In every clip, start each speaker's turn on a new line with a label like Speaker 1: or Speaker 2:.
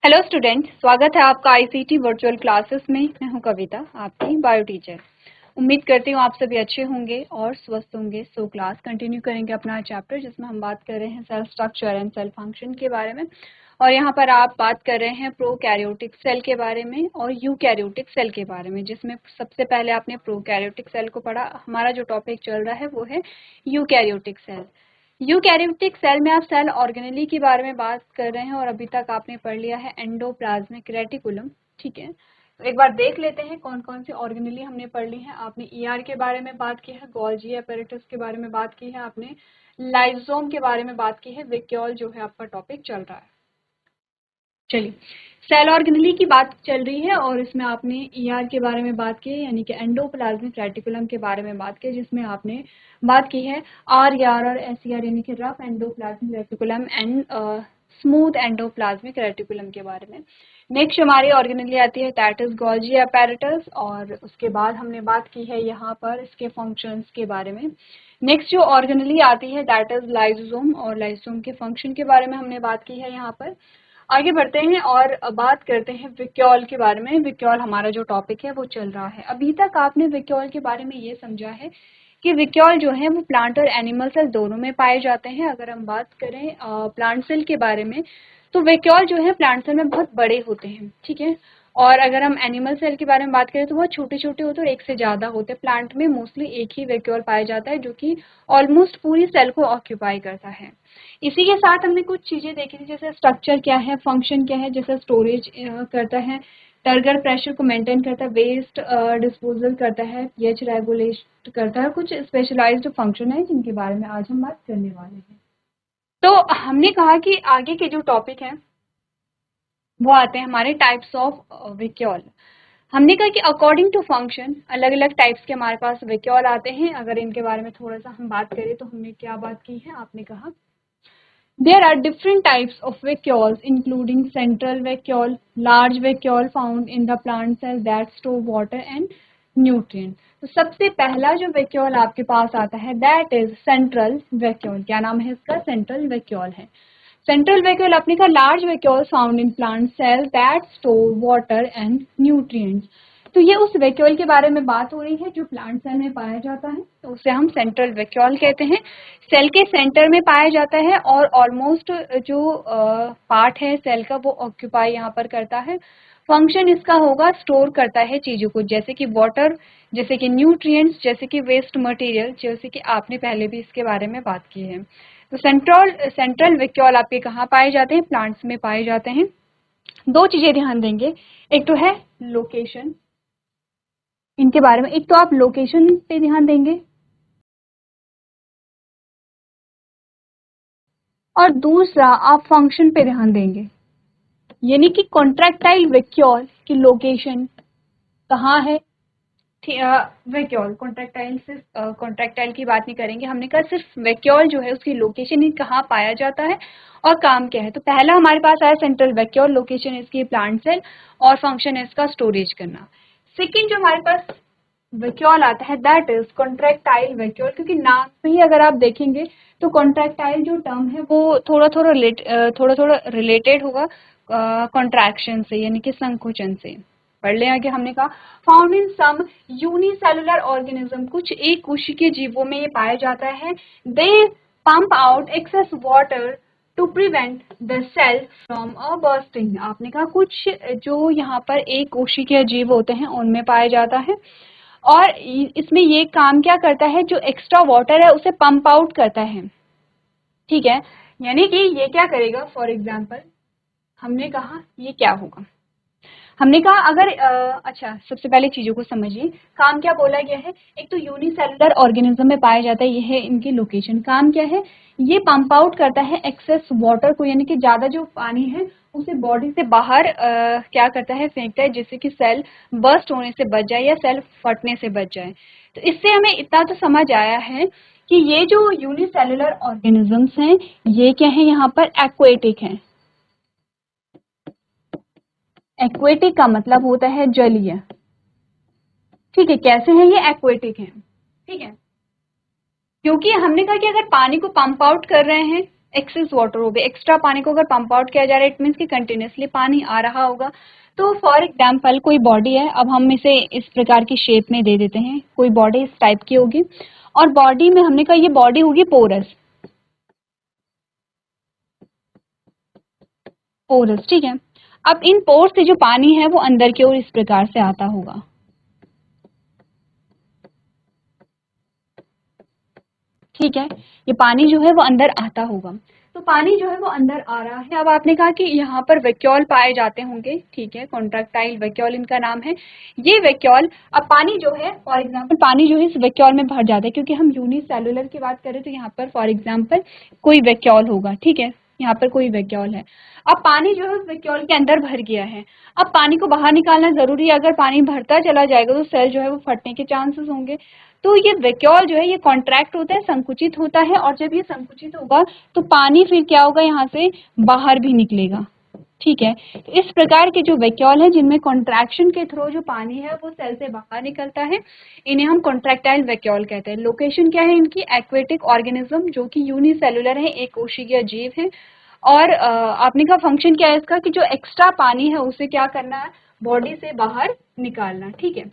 Speaker 1: Hello student, स्वागत है आपका आईसीटी वर्चुअल क्लासेस में। मैं हूं कविता, आपकी बायो टीचर। उम्मीद करती हूं आप सभी अच्छे होंगे और स्वस्थ होंगे। सो क्लास कंटिन्यू करेंगे अपना चैप्टर जिसमें हम बात कर रहे हैं cell structure and cell function के बारे में। और यहाँ पर आप बात कर रहे हैं प्रोकैरियोटिक सेल के बारे में और यूकैरियोटिक सेल के बारे में, जिसमें सबसे पहले आपने प्रोकैरियोटिक सेल को पढ़ा। हमारा जो टॉपिक चल रहा है वो है यूकैरियोटिक सेल। यूकैरियोटिक सेल में आप सेल ऑर्गेनेली के बारे में बात कर रहे हैं और अभी तक आपने पढ़ लिया है एंडोप्लाज्मिक रेटिकुलम। ठीक है, तो एक बार देख लेते हैं कौन कौन सी ऑर्गेनेली हमने पढ़ ली है। आपने ईआर के बारे में बात की है, गोल्गी एपेरेटस के बारे में बात की है, आपने लाइसोम के बारे में बात की है, वेक्यूल जो है आपका टॉपिक चल रहा है। चलिए, सेल ऑर्गेनेली की बात चल रही है और इसमें आपने ईआर के बारे में बात की है, यानी कि एंडोप्लाज्मिक रेटिकुलम के बारे में बात की, जिसमें आपने बात की है आर और एसईआर यानी कि rough endoplasmic reticulum and smooth endoplasmic reticulum के बारे में। नेक्स्ट हमारी ऑर्गेनेली आती है दैट इज गोल्गी एपेरेटस, और उसके बाद हमने बात की है यहाँ पर इसके फंक्शंस के बारे में। नेक्स्ट जो ऑर्गेनेली आती है दैट इज लाइसोसोम, और लाइसोसोम के फंक्शन के बारे में हमने बात की है। यहाँ पर आगे बढ़ते हैं और बात करते हैं वेक्यूल के बारे में। वेक्यूल हमारा जो टॉपिक है वो चल रहा है। अभी तक आपने वेक्यूल के बारे में ये समझा है कि वेक्यूल जो है वो प्लांट और एनिमल सेल दोनों में पाए जाते हैं। अगर हम बात करें प्लांट सेल के बारे में, तो वेक्यूल जो है प्लांट सेल में बहुत बड़े होते हैं, ठीक है। और अगर हम एनिमल सेल के बारे में बात करें तो वो छोटे छोटे होते हैं और एक से ज़्यादा होते हैं। प्लांट में मोस्टली एक ही वेक्यूल पाया जाता है जो कि ऑलमोस्ट पूरी सेल को ऑक्यूपाई करता है। इसी के साथ हमने कुछ चीज़ें देखी थी, जैसे स्ट्रक्चर क्या है, फंक्शन क्या है, जैसे स्टोरेज करता है, टर्गर प्रेशर को मेंटेन करता है, वेस्ट डिस्पोजल करता है, पीएच रेगुलेट करता है। कुछ स्पेशलाइज्ड फंक्शन है जिनके बारे में आज हम बात करने वाले हैं। तो हमने कहा कि आगे के जो टॉपिक हैं वो आते हैं हमारे टाइप्स ऑफ वेक्यूल। हमने कहा कि अकॉर्डिंग टू फंक्शन अलग अलग टाइप्स के हमारे पास वेक्यूल आते हैं। अगर इनके बारे में थोड़ा सा हम बात करें तो हमने क्या बात की है, आपने कहा there are different types of vacuoles including central vacuole, large vacuole found in the plant cell that store water and nutrient। तो सबसे पहला जो वैक्यूल आपके पास आता है दैट इज सेंट्रल वैक्यूल। क्या नाम है इसका? सेंट्रल वैक्यूल है। सेंट्रल वैक्यूल अपने का large vacuole found in plant cell that store water and nutrients. तो ये उस वैक्यूल के बारे में बात हो रही है जो प्लांट सेल में पाया जाता है, तो उसे हम सेंट्रल वैक्यूल कहते हैं। सेल के सेंटर में पाया जाता है और ऑलमोस्ट जो पार्ट है सेल का वो ऑक्यूपाई यहाँ पर करता है। फंक्शन इसका होगा स्टोर करता है चीज़ों को, जैसे कि वाटर, जैसे कि न्यूट्रिएंट्स, जैसे कि वेस्ट मटेरियल, जैसे कि आपने पहले भी इसके बारे में बात की है। तो सेंट्रल वैक्यूल आपके कहाँ पाए जाते हैं? प्लांट्स में पाए जाते हैं। दो चीज़ें ध्यान देंगे, एक तो है लोकेशन, इनके बारे में एक तो आप लोकेशन पे ध्यान देंगे और दूसरा आप फंक्शन पे ध्यान देंगे। यानी कि कॉन्ट्रैक्टाइल वैक्यूल की लोकेशन कहाँ है? वैक्यूल कॉन्ट्रैक्टाइल की बात नहीं करेंगे, हमने कहा सिर्फ वैक्यूल जो है उसकी लोकेशन ही कहाँ पाया जाता है और काम क्या है। तो पहला हमारे पास आया सेंट्रल वैक्यूल, लोकेशन इसकी प्लांट सेल और फंक्शन है इसका स्टोरेज करना। सेकेंड जो हमारे पास वैक्यूल आता है दैट इज कॉन्ट्रैक्टाइल वैक्यूल, क्योंकि नाम से ही अगर आप देखेंगे तो कॉन्ट्रैक्टाइल जो टर्म है वो थोड़ा थोड़ा रिलेटेड होगा कॉन्ट्रैक्शन से, यानी कि संकुचन से। पढ़ लें आगे। हमने कहा found in some unicellular organism, कुछ एक कोशिकीय जीवों में ये पाया जाता है। They pump out excess water to prevent the cell from a bursting. आपने कहा कुछ जो यहाँ पर एक कोशिकीय जीव होते हैं उनमें पाया जाता है और इसमें ये काम क्या करता है, जो एक्स्ट्रा वाटर है उसे पंप आउट करता है, ठीक है। यानी कि ये क्या करेगा, फॉर एग्जाम्पल हमने कहा ये क्या होगा, हमने कहा अगर अच्छा सबसे पहले चीजों को समझिए, काम क्या बोला गया है। एक तो यूनिसेलुलर ऑर्गेनिज्म में पाया जाता है, ये है इनकी लोकेशन। काम क्या है, ये पंप आउट करता है एक्सेस वाटर को, यानी कि ज्यादा जो पानी है उसे बॉडी से बाहर क्या करता है, फेंकता है, जिससे कि सेल बर्स्ट होने से बच जाए या सेल फटने से बच जाए। तो इससे हमें इतना तो समझ आया है कि ये जो यूनिसेलुलर ऑर्गेनिजम्स हैं ये क्या है, यहाँ पर एक्वेटिक हैं। एक्वेटिक का मतलब होता है जलीय, ठीक है। कैसे हैं ये? एक्वेटिक हैं, ठीक है। क्योंकि हमने कहा कि अगर पानी को पंप आउट कर रहे हैं एक्सेस वाटर हो गया, एक्स्ट्रा पानी को अगर पंप आउट किया जा रहा है इट मीन्स कि कंटिन्यूसली पानी आ रहा होगा। तो फॉर एग्जाम्पल कोई बॉडी है, अब हम इसे इस प्रकार की शेप में दे देते हैं, कोई बॉडी इस टाइप की होगी और बॉडी में हमने कहा ये बॉडी होगी पोरस, पोरस, ठीक है। अब इन पोर्स से जो पानी है वो अंदर की ओर इस प्रकार से आता होगा, ठीक है। ये पानी जो है वो अंदर आता होगा, तो पानी जो है वो अंदर आ रहा है। अब आपने कहा कि यहाँ पर वैक्यूल पाए जाते होंगे, ठीक है, कॉन्ट्रैक्टाइल वैक्यूल इनका नाम है। ये वैक्यूल, अब पानी जो है फॉर एग्जांपल पानी जो है इस वैक्यूल में भर जाता है, क्योंकि हम यूनिसेलुलर की बात करें तो यहाँ पर फॉर एग्जाम्पल कोई वैक्यूल होगा, ठीक है, यहाँ पर कोई वैक्यूल है। अब पानी जो है उस वैक्यूल के अंदर भर गया है, अब पानी को बाहर निकालना जरूरी है, अगर पानी भरता चला जाएगा तो सेल जो है वो फटने के चांसेस होंगे। तो ये वैक्यूल जो है ये कॉन्ट्रैक्ट होता है, संकुचित होता है, और जब ये संकुचित होगा तो पानी फिर क्या होगा, यहाँ से बाहर भी निकलेगा, ठीक है। तो इस प्रकार के जो वैक्यूल है जिनमें कॉन्ट्रैक्शन के थ्रू जो पानी है वो सेल से बाहर निकलता है, इन्हें हम कॉन्ट्रैक्टाइल वैक्यूल कहते हैं। लोकेशन क्या है इनकी, एक्वेटिक ऑर्गेनिज्म जो कि यूनिसेलुलर है, एक कोशिकीय जीव है। और आपने का फंक्शन क्या है इसका कि जो एक्स्ट्रा पानी है उसे क्या करना है, बॉडी से बाहर निकालना, ठीक है।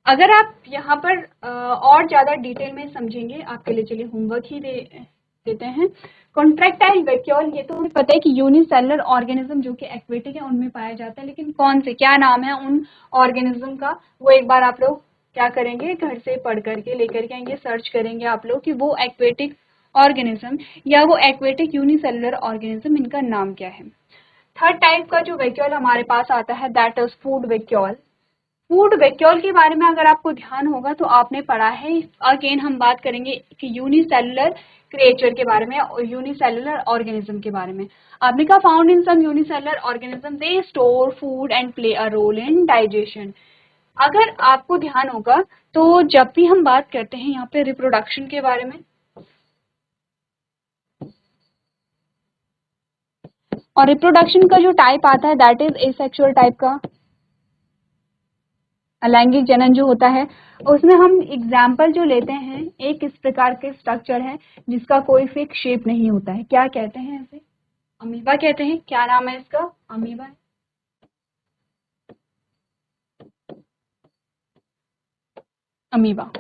Speaker 1: अगर आप यहाँ पर और ज्यादा डिटेल में समझेंगे, आपके लिए चलिए होमवर्क ही देते हैं। कॉन्ट्रैक्टाइल वैक्यूल, ये तो हमें पता है कि यूनिसेलुलर ऑर्गेनिज्म जो कि एक्वेटिक है उनमें पाया जाता है, लेकिन कौन से, क्या नाम है उन ऑर्गेनिज्म का, वो एक बार आप लोग क्या करेंगे, घर से पढ़ करके लेकर के आएंगे, सर्च करेंगे आप लोग कि वो एक्वेटिक ऑर्गेनिज्म या वो एक्वेटिक यूनिसेलुलर ऑर्गेनिज्म, इनका नाम क्या है। थर्ड टाइप का जो वैक्यूल हमारे पास आता है that is food vacuole. Food vacuole के बारे में अगर आपको ध्यान होगा तो आपने पढ़ा है, अगेन हम बात करेंगे कि यूनिसेलुलर क्रिएचर के बारे में और यूनिसेलुलर ऑर्गेनिज्म के बारे में। आपने कहा found in some unicellular organism they store food and play a role in digestion. अगर आपको ध्यान होगा तो जब भी हम बात करते हैं यहाँ पे रिप्रोडक्शन के बारे में, और रिप्रोडक्शन का जो टाइप आता है दैट इज एसेक्सुअल टाइप का, अलैंगिक जनन जो होता है, उसमें हम एग्जाम्पल जो लेते हैं, एक इस प्रकार के स्ट्रक्चर है जिसका कोई फिक्स शेप नहीं होता है, क्या कहते हैं इसे, अमीबा कहते हैं। क्या नाम है इसका, अमीबा, अमीबा।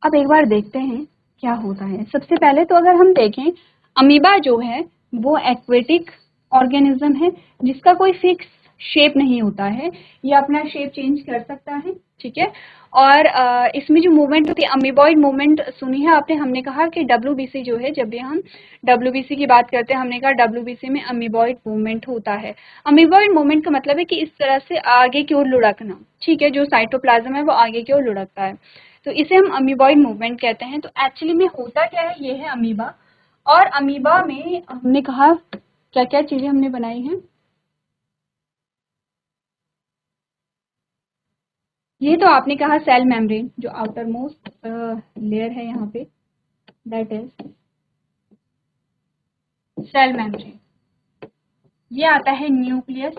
Speaker 1: अब एक बार देखते हैं क्या होता है। सबसे पहले तो अगर हम देखें, अमीबा जो है वो एक्वेटिक ऑर्गेनिज्म है जिसका कोई फिक्स शेप नहीं होता है, ये अपना शेप चेंज कर सकता है, ठीक है। और इसमें जो मूवमेंट होती है, अमीबॉइड मूवमेंट सुनी है आपने, हमने कहा कि डब्ल्यूबीसी जो है, जब भी हम डब्ल्यूबीसी की बात करते हैं हमने कहा डब्ल्यूबीसी में अमीबॉइड मूवमेंट होता है। अमीबॉइड मूवमेंट का मतलब है कि इस तरह से आगे की ओर लुढ़कना, ठीक है, जो साइटोप्लाज्म है वो आगे की ओर लुढ़कता है, तो इसे हम अमीबॉइड मूवमेंट कहते हैं। तो एक्चुअली में होता क्या है, ये है अमीबा। और अमीबा में हमने कहा क्या क्या चीजें हमने बनाई हैं, ये तो आपने कहा सेल मेम्ब्रेन, जो आउटर मोस्ट लेयर है यहाँ पे, दैट इज सेल मेम्ब्रेन, ये आता है न्यूक्लियस।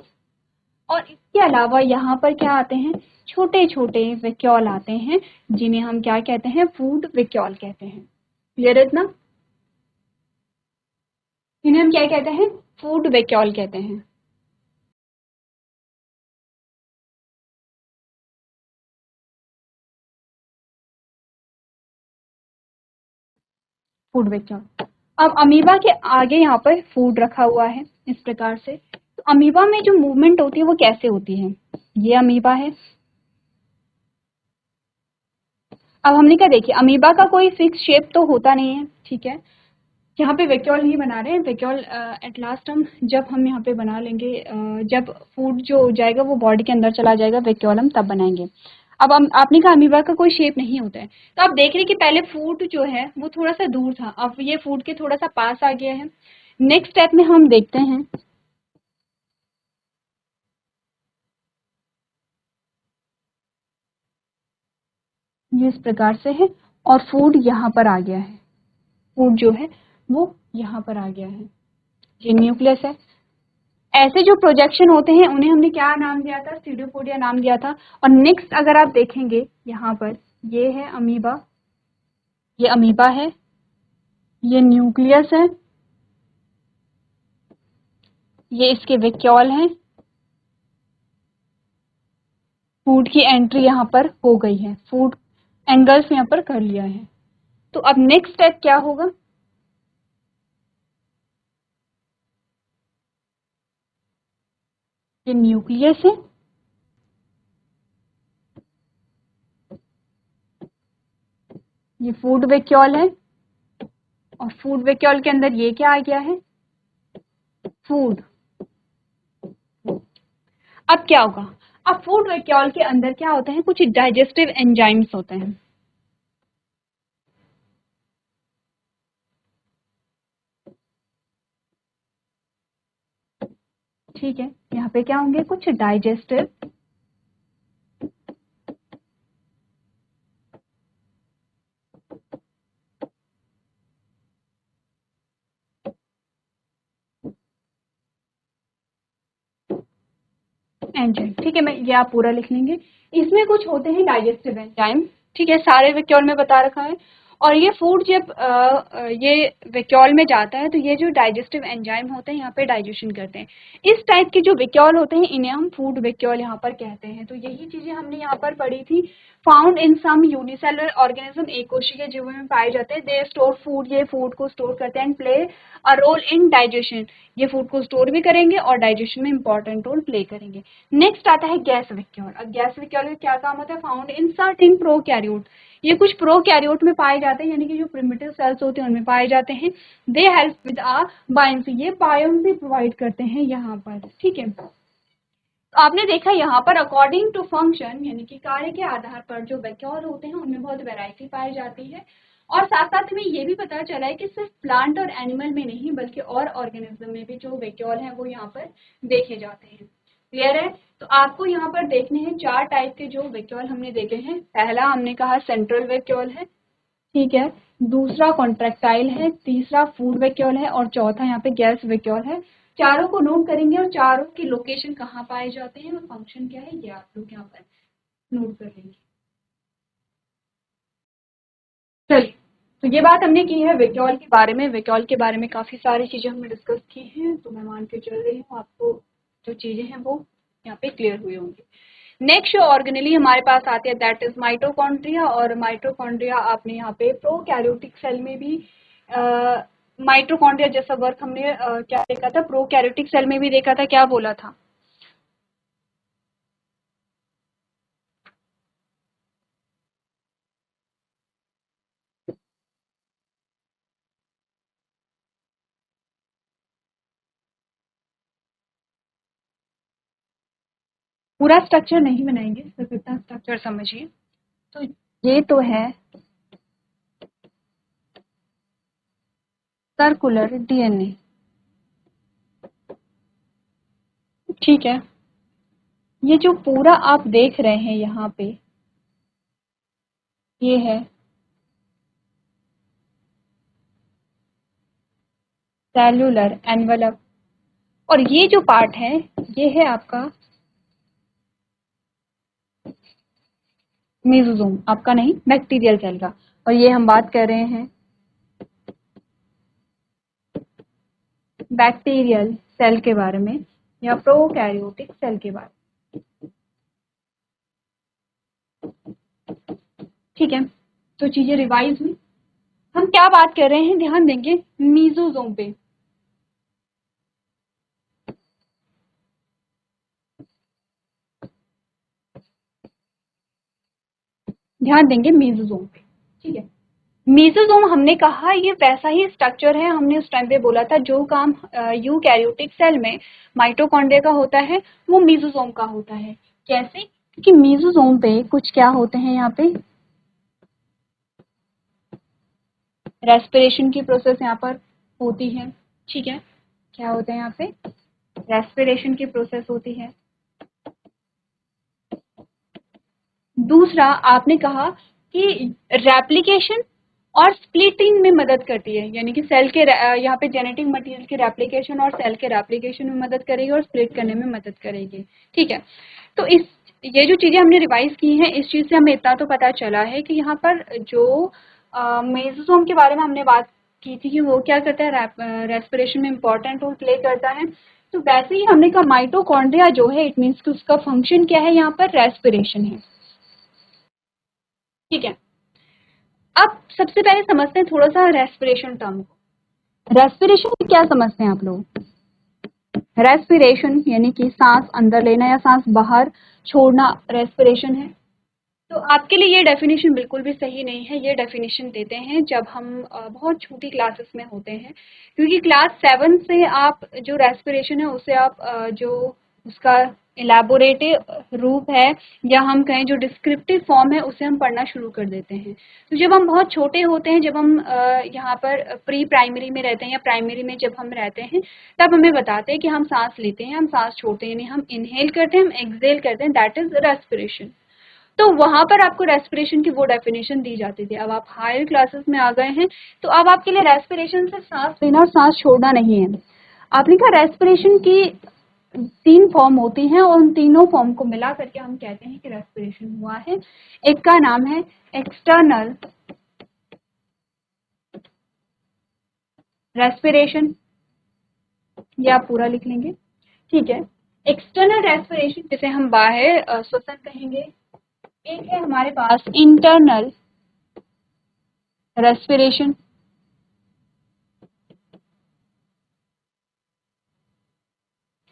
Speaker 1: और इसके अलावा यहाँ पर क्या आते हैं, छोटे छोटे वैक्यूल आते हैं जिन्हें हम क्या कहते हैं, फूड वैक्यूल कहते हैं। क्लियर है इतना, इन्हें हम क्या कहते हैं, फूड वैक्यूल कहते हैं, फूड वैक्यूल। अब अमीबा के आगे यहाँ पर फूड रखा हुआ है इस प्रकार से। तो अमीबा में जो मूवमेंट होती है वो कैसे होती है, ये अमीबा है। अब हमने क्या देखिए, अमीबा का कोई फिक्स शेप तो होता नहीं है, ठीक है, यहाँ पे वैक्यूल नहीं बना रहे हैं, वैक्यूल एट लास्ट हम जब हम यहाँ पे बना लेंगे, जब फूड जो हो जाएगा वो बॉडी के अंदर चला जाएगा वैक्यूल, हम तब बनाएंगे। अब आपने कहा अमीबा का कोई शेप नहीं होता है, तो आप देख रहे हैं कि पहले फूड जो है वो थोड़ा सा दूर था, अब ये फूड के थोड़ा सा पास आ गया है। नेक्स्ट स्टेप में हम देखते हैं, ये इस प्रकार से है और फूड यहाँ पर आ गया है, फूड जो है वो यहाँ पर आ गया है, ये न्यूक्लियस है। ऐसे जो प्रोजेक्शन होते हैं उन्हें हमने क्या नाम दिया था, सीडोपोडिया नाम दिया था। और नेक्स्ट अगर आप देखेंगे यहाँ पर, ये है अमीबा, ये अमीबा है, ये न्यूक्लियस है, ये इसके वैक्यूल हैं। फूड की एंट्री यहाँ पर हो गई है, फूड एंगल्स यहाँ पर कर लिया है। तो अब नेक्स्ट स्टेप क्या होगा? ये न्यूक्लियस है, ये फूड वैक्यूल है, और फूड वैक्यूल के अंदर ये क्या आ गया है? फूड। अब क्या होगा? अब फूड वैक्यूल के अंदर क्या होता है? कुछ डाइजेस्टिव एंजाइम्स होते हैं। ठीक है, यहाँ पे क्या होंगे? कुछ डाइजेस्टिव एंजाइम। ठीक है, मैं ये आप पूरा लिख लेंगे। इसमें कुछ होते हैं डाइजेस्टिव एंजाइम। ठीक है, सारे वैक्यूल में बता रखा है। और ये फूड जब ये वैक्यूल में जाता है तो ये जो डाइजेस्टिव एंजाइम होते हैं यहाँ पे डाइजेशन करते हैं। इस टाइप के जो वैक्यूल होते हैं इन्हें हम फूड वैक्यूल यहाँ पर कहते हैं। तो यही चीजें हमने यहाँ पर पढ़ी थी। Found in some unicellular organism, एक कोशिकीय जीवों में पाए जाते हैं। दे स्टोर फूड, ये फूड को स्टोर करते हैं। And play a role in digestion, ये फूड को स्टोर भी करेंगे और डाइजेशन में इंपॉर्टेंट रोल प्ले करेंगे। नेक्स्ट आता है गैस वैक्यूल। अब गैस वैक्यूल का क्या काम होता है? फाउंड इन सर्टेन प्रोकैरियोट, ये कुछ प्रोकैरियोट में पाए जाते हैं, यानी कि जो प्रिमिटिव सेल्स होते हैं उनमें पाए जाते हैं। They help with a buoyancy, ये बायोन्सी प्रोवाइड करते हैं यहाँ पर। ठीक है, तो आपने देखा यहाँ पर अकॉर्डिंग टू फंक्शन, यानी कि कार्य के आधार पर जो वैक्यूल होते हैं उनमें बहुत वैरायटी पाई जाती है। और साथ साथ में ये भी पता चला है कि सिर्फ प्लांट और एनिमल में नहीं बल्कि और ऑर्गेनिज्म में भी जो वैक्यूल हैं वो यहाँ पर देखे जाते हैं। क्लियर है? तो आपको यहाँ पर देखने हैं 4 टाइप के जो वैक्यूल हमने देखे हैं। पहला हमने कहा सेंट्रल वैक्यूल है, ठीक है, दूसरा कॉन्ट्रैक्टाइल है, तीसरा फूड वैक्यूल है, और चौथा यहाँ पे गैस वैक्यूल है। चारों को नोट करेंगे और चारों की लोकेशन कहाँ पाए जाते हैं और फंक्शन क्या है ये आप लोग यहाँ पर नोट कर लेंगे। चलिए, तो ये बात हमने की है वैक्यूल के बारे में। वैक्यूल के बारे में काफी सारी चीजें हमने डिस्कस की हैं, तो मैं मान के चल रही हूँ आपको जो चीजें हैं वो यहाँ पे क्लियर हुई होंगी। नेक्स्ट जो ऑर्गेनेली हमारे पास आती है दैट इज माइटोकॉन्ड्रिया। और माइटोकॉन्ड्रिया आपने यहाँ पे प्रोकैरियोटिक सेल में भी माइटोकॉन्ड्रिया जैसा वर्क हमने क्या देखा था? प्रोकैरियोटिक सेल में भी देखा था। क्या बोला था? पूरा स्ट्रक्चर नहीं बनाएंगे, सिर्फ इतना स्ट्रक्चर समझिए। तो ये तो है सर्कुलर डीएनए, ठीक है। ये जो पूरा आप देख रहे हैं यहाँ पे, ये है सेल्यूलर एनवलप, और ये जो पार्ट है ये है आपका मेसोसोम, आपका नहीं, बैक्टीरियल सेल का। और ये हम बात कर रहे हैं बैक्टीरियल सेल के बारे में या प्रोकैरियोटिक सेल के बारे में। ठीक है, तो चीजें रिवाइज हुई। हम क्या बात कर रहे हैं? ध्यान देंगे मेसोसोम पे। ध्यान देंगे मेसोसोम पे, ठीक है। मेसोसोम हमने कहा ये वैसा ही स्ट्रक्चर है, हमने उस टाइम पे बोला था जो काम यूकैरियोटिक सेल में माइटोकॉन्ड्रिया का होता है वो मेसोसोम का होता है। कैसे? क्योंकि मेसोसोम पे कुछ क्या होते हैं यहाँ पे? रेस्पिरेशन की प्रोसेस यहाँ पर होती है, ठीक है। क्या होता है यहाँ पे? रेस्पिरेशन की प्रोसेस होती है। दूसरा आपने कहा कि रेप्लिकेशन और स्प्लिटिंग में मदद करती है, यानी कि सेल के यहाँ पे जेनेटिक मटेरियल के रेप्लिकेशन और सेल के रेप्लिकेशन में मदद करेगी और स्प्लिट करने में मदद करेगी, ठीक है। तो ये जो चीजें हमने रिवाइज की हैं इस चीज से हमें इतना तो पता चला है कि यहाँ पर जो मेसोसोम के बारे में हमने बात की थी कि वो क्या करता है, रेस्पिरेशन में इंपॉर्टेंट रोल प्ले करता है। तो वैसे ही हमने कहा माइटोकॉन्ड्रिया जो है इट मीन्स कि उसका फंक्शन क्या है, यहाँ पर रेस्पिरेशन है। ठीक है, अब सबसे पहले समझते हैं थोड़ा सा रेस्पिरेशन टर्म को। रेस्पिरेशन क्या समझते हैं आप लोग? रेस्पिरेशन यानी कि सांस अंदर लेना या सांस बाहर छोड़ना रेस्पिरेशन है। तो आपके लिए ये डेफिनेशन बिल्कुल भी सही नहीं है। ये डेफिनेशन देते हैं जब हम बहुत छोटी क्लासेस में होते हैं, क्योंकि क्लास 7 से आप जो रेस्पिरेशन है उसे आप जो उसका इलेबोरेटिव रूप है या हम कहें जो डिस्क्रिप्टिव फॉर्म है उसे हम पढ़ना शुरू कर देते हैं। तो जब हम बहुत छोटे होते हैं, जब हम यहाँ पर प्री प्राइमरी में रहते हैं या प्राइमरी में जब हम रहते हैं, तब हमें बताते हैं कि हम सांस लेते हैं, हम सांस छोड़ते हैं, यानी हम इनहेल करते हैं, हम एक्सहेल करते हैं, दैट इज रेस्पिरेशन। तो वहां पर आपको रेस्पिरेशन की वो डेफिनेशन दी जाती थी। अब आप हायर क्लासेस में आ गए हैं, तो अब आपके लिए रेस्पिरेशन सिर्फ सांस लेना और सांस छोड़ना नहीं है। आपने कहा रेस्पिरेशन की 3 फॉर्म होती हैं और उन तीनों फॉर्म को मिला करके हम कहते हैं कि रेस्पिरेशन हुआ है। एक का नाम है एक्सटर्नल रेस्पिरेशन, या आप पूरा लिख लेंगे, ठीक है। एक्सटर्नल रेस्पिरेशन जिसे हम बाहर श्वसन कहेंगे। एक है हमारे पास इंटरनल रेस्पिरेशन,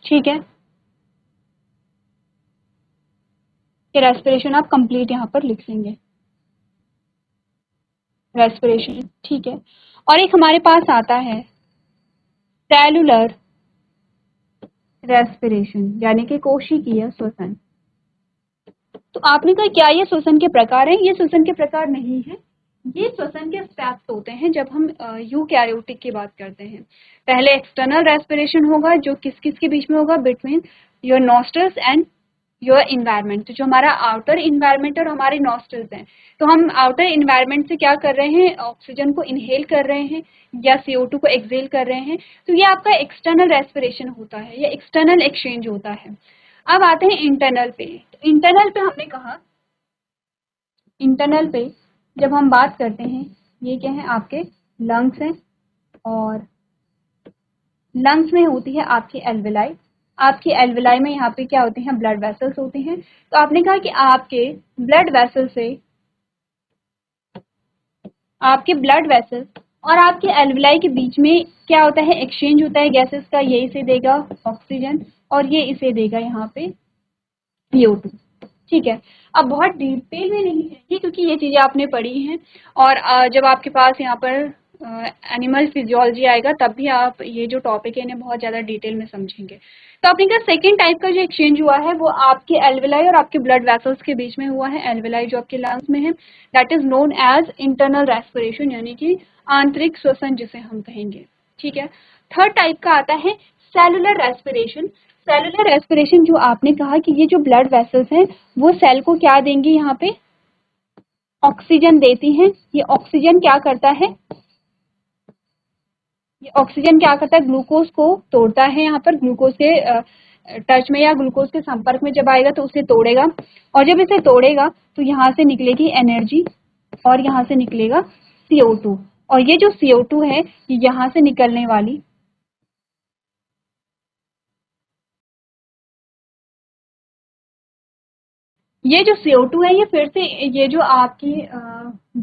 Speaker 1: ठीक है। कि रेस्पिरेशन आप कंप्लीट यहाँ पर लिख लेंगे, रेस्पिरेशन, ठीक है। और एक हमारे पास आता है सेलुलर रेस्पिरेशन, यानी कि कोशिकीय श्वसन। तो आपने कहा क्या ये श्वसन के प्रकार हैं? ये श्वसन के प्रकार नहीं है, ये श्वसन के स्टेप्स होते हैं जब हम यूकैरियोटिक की बात करते हैं। पहले एक्सटर्नल रेस्पिरेशन होगा जो किस किस के बीच में होगा, between your nostrils and your environment. तो जो हमारा आउटर इन्वायरमेंट और हमारे नॉस्ट्रल्स हैं, तो हम आउटर इन्वायरमेंट से क्या कर रहे हैं, ऑक्सीजन को इनहेल कर रहे हैं या CO2 को एक्सहेल कर रहे हैं। तो ये आपका एक्सटर्नल रेस्पिरेशन होता है, या एक्सटर्नल एक्सचेंज होता है। अब आते हैं इंटरनल पे। तो इंटरनल पे हमने कहा, इंटरनल पे जब हम बात करते हैं, ये क्या है, आपके लंग्स हैं, और लंग्स में होती है आपकी एल्वेलाई। आपकी एल्वेलाई में यहाँ पे क्या होते हैं, ब्लड वेसल्स होते हैं। तो आपने कहा कि आपके ब्लड वेसल से, आपके ब्लड वेसल्स और आपके एल्वेलाई के बीच में क्या होता है, एक्सचेंज होता है गैसेस का। ये इसे देगा ऑक्सीजन और ये इसे देगा यहाँ पे CO2, ठीक है। अब बहुत डिटेल में नहीं है ये, क्योंकि ये चीज़ें आपने पढ़ी हैं, और जब आपके पास यहाँ पर एनिमल फिजियोलॉजी आएगा तब भी आप ये जो टॉपिक है इन्हें बहुत ज़्यादा डिटेल में समझेंगे। तो आपने कहा सेकेंड टाइप का जो एक्सचेंज हुआ है वो आपके एल्वेलाई और आपके ब्लड वेसल्स के बीच में हुआ है। एल्वेलाई जो आपके लंग्स में है, that is known as internal respiration, यानी कि आंतरिक श्वसन जिसे हम कहेंगे, ठीक है। थर्ड टाइप का आता है सेलुलर रेस्पिरेशन। सेलुलर रेस्पिरेशन जो आपने कहा कि ये जो ब्लड वेसल्स हैं वो सेल को क्या देंगी, यहाँ पे ऑक्सीजन देती हैं। ये ऑक्सीजन क्या करता है, ये ऑक्सीजन क्या करता है, ग्लूकोज को तोड़ता है। यहाँ पर ग्लूकोज के टच में या ग्लूकोज के संपर्क में जब आएगा तो उसे तोड़ेगा, और जब इसे तोड़ेगा तो यहाँ से निकलेगी एनर्जी और यहाँ से निकलेगा CO2। और ये जो CO2 है ये यहाँ से निकलने वाली, ये जो CO2 है ये फिर से ये जो आपकी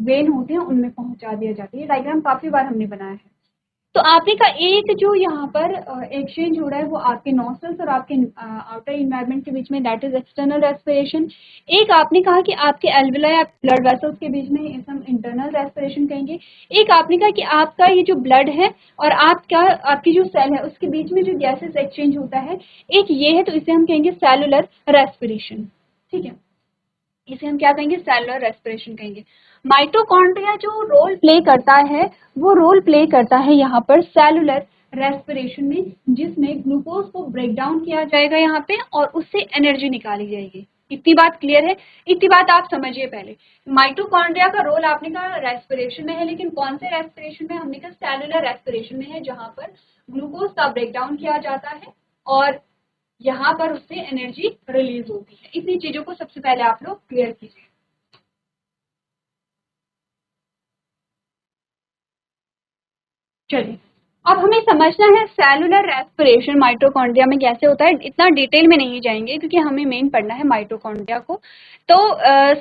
Speaker 1: वेन होते हैं उनमें पहुंचा दिया जाता है। ये डायग्राम काफी बार हमने बनाया है। तो आपने का एक जो यहाँ पर एक्सचेंज हो रहा है वो आपके नॉस्ट्रल्स और आपके आउटर इन्वायरमेंट के बीच में, दैट इज एक्सटर्नल रेस्पिरेशन। एक आपने कहा कि आपके एल्वेलाई ब्लड वेसल्स के बीच में, इसे हम इंटरनल रेस्पिरेशन कहेंगे। एक आपने कहा कि आपका ये जो ब्लड है और आपका आपकी जो सेल है उसके बीच में जो गैसेस एक्सचेंज होता है, एक ये है, तो इसे हम कहेंगे सेलुलर रेस्पिरेशन, ठीक है। इसे हम क्या कहेंगे, सेलुलर रेस्पिरेशन कहेंगे। माइटोकॉन्ड्रिया जो रोल प्ले करता है वो रोल प्ले करता है यहाँ पर सेलुलर रेस्पिरेशन में, जिसमें ग्लूकोज को ब्रेक डाउन किया जाएगा यहाँ पे और उससे एनर्जी निकाली जाएगी। इतनी बात क्लियर है? इतनी बात आप समझिए पहले। माइटोकॉन्ड्रिया का रोल आपने कहा रेस्पिरेशन में है, लेकिन कौन से रेस्पिरेशन में, हमने कहा सेलुलर रेस्पिरेशन में है, जहां पर ग्लूकोज का ब्रेक डाउन किया जाता है और यहाँ पर उससे एनर्जी रिलीज होती है। इतनी चीजों को सबसे पहले आप लोग क्लियर कीजिए। चलिए, अब हमें समझना है सेलुलर रेस्पिरेशन माइटोकॉन्ड्रिया में कैसे होता है। इतना डिटेल में नहीं जाएंगे क्योंकि हमें मेन पढ़ना है माइटोकॉन्ड्रिया को। तो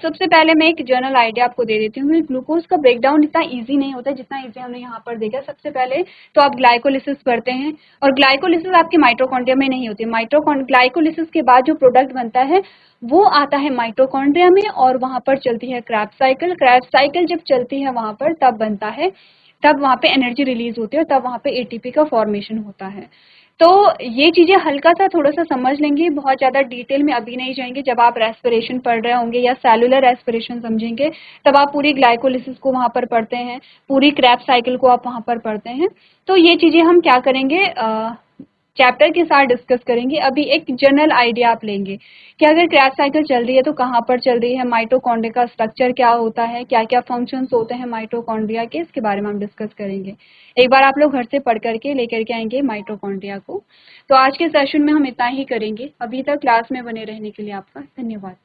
Speaker 1: सबसे पहले मैं एक जनरल आइडिया आपको दे देती हूँ। ग्लूकोज का ब्रेकडाउन इतना इजी नहीं होता जितना इजी हमने यहाँ पर देखा। सबसे पहले तो आप ग्लाइकोलिसिस करते हैं और ग्लाइकोलिसिस आपके माइटोकॉन्ड्रिया में नहीं होती। ग्लाइकोलिसिस के बाद जो प्रोडक्ट बनता है वो आता है माइटोकॉन्ड्रिया में और वहां पर चलती है क्रेब्स साइकिल। क्रेब्स साइकिल जब चलती है वहां पर तब बनता है, तब वहाँ पे एनर्जी रिलीज होती है और तब वहाँ पे एटीपी का फॉर्मेशन होता है। तो ये चीजें हल्का सा थोड़ा सा समझ लेंगे, बहुत ज्यादा डिटेल में अभी नहीं जाएंगे। जब आप रेस्पिरेशन पढ़ रहे होंगे या सेलुलर रेस्पिरेशन समझेंगे तब आप पूरी ग्लाइकोलिसिस को वहां पर पढ़ते हैं, पूरी क्रेब्स साइकिल को आप वहां पर पढ़ते हैं। तो ये चीजें हम क्या करेंगे, चैप्टर के साथ डिस्कस करेंगे। अभी एक जनरल आइडिया आप लेंगे कि अगर क्रेब्स साइकिल चल रही है तो कहाँ पर चल रही है, माइटोकॉन्ड्रिया का स्ट्रक्चर क्या होता है, क्या क्या फंक्शंस होते हैं माइटोकॉन्ड्रिया के, इसके बारे में हम डिस्कस करेंगे। एक बार आप लोग घर से पढ़ करके लेकर के आएंगे माइटोकॉन्ड्रिया को। तो आज के सेशन में हम इतना ही करेंगे। अभी तक क्लास में बने रहने के लिए आपका धन्यवाद।